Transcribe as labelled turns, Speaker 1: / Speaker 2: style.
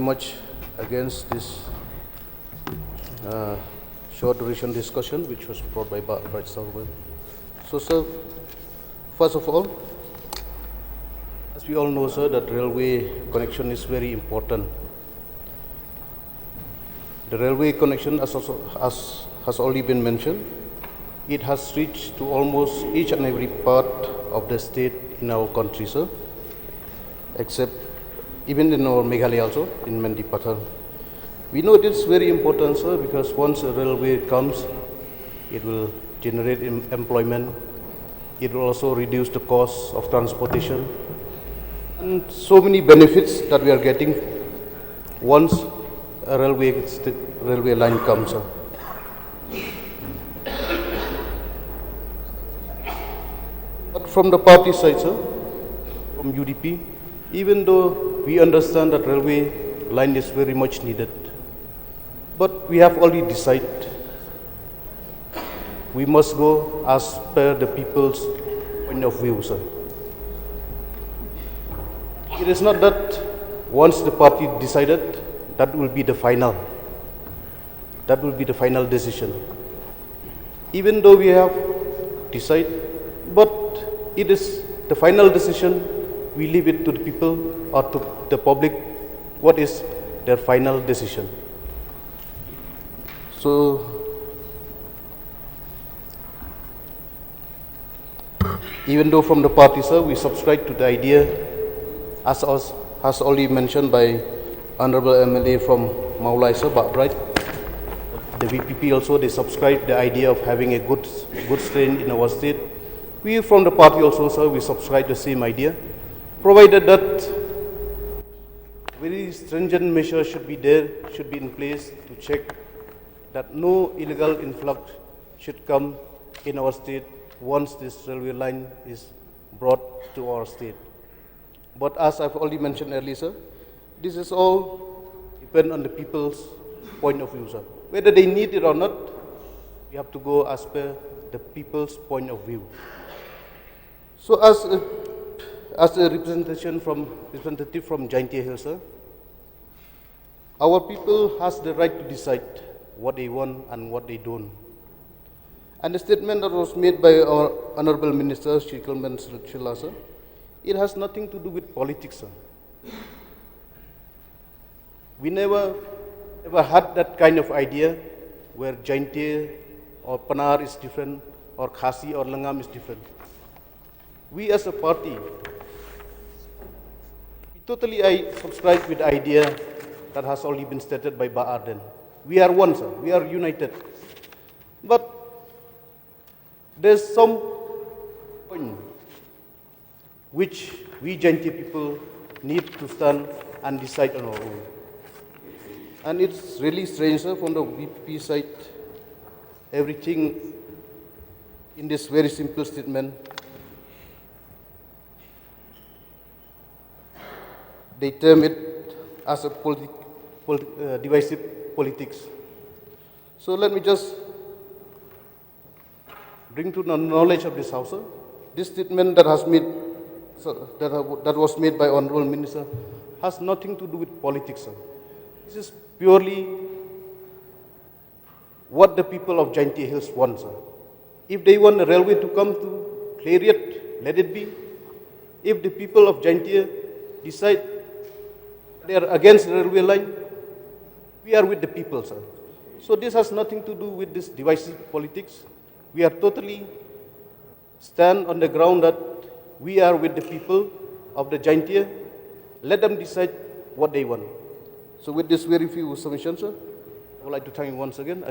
Speaker 1: much against this short duration discussion which was brought by Sungoh. So, sir, first of all, as we all know, sir, that railway connection is very important. The railway connection, as has already been mentioned, it has reached to almost each and every part of the state in our country, sir, except even in our Meghalaya also, in Mendipathar. We know it is very important, sir, because once a railway comes, it will generate employment, it will also reduce the cost of transportation, and so many benefits that we are getting once a railway line comes, sir. But from the party side, sir, from UDP, even though we understand that railway line is very much needed, but we have already decided we must go as per the people's point of view, sir. It is not that once the party decided, that will be the final decision. Even though we have decided, but it is the final decision, we leave it to the people or to the public, what is their final decision. So, even though from the party, sir, we subscribe to the idea, as already mentioned by Honorable MLA from Mawphor, sir, but right, the VPP also, they subscribe the idea of having a good strain in our state. We from the party also, sir, we subscribe the same idea, provided that very stringent measures should be in place to check that no illegal influx should come in our state once this railway line is brought to our state. But as I've already mentioned earlier, sir, this is all depend on the people's point of view, sir. Whether they need it or not, we have to go as per the people's point of view. So as a representative from Jaintia Hills, sir, our people has the right to decide what they want and what they don't. And the statement that was made by our Honorable Minister, Shri Kulman Shilla, sir, it has nothing to do with politics, sir. We never had that kind of idea where Jaintia or Panar is different, or Khasi or Langam is different. We as a party, I subscribe with the idea that has already been stated by Arden. We are one, sir. We are united. But there's some point which we Jaintia people need to stand and decide on our own. And it's really strange, sir, from the VP side, everything in this very simple statement, they term it as a divisive politics. So let me just bring to the knowledge of this House, sir. This statement that was made by Honorable Minister has nothing to do with politics, sir. This is purely what the people of Jaintia Hills want, sir. If they want the railway to come to Khlieh, let it be. If the people of Jaintia decide they are against the railway line, we are with the people, sir. So this has nothing to do with this divisive politics. We are totally stand on the ground that we are with the people of the Jaintia. Let them decide what they want. So with this very few submissions, sir, I would like to thank you once again.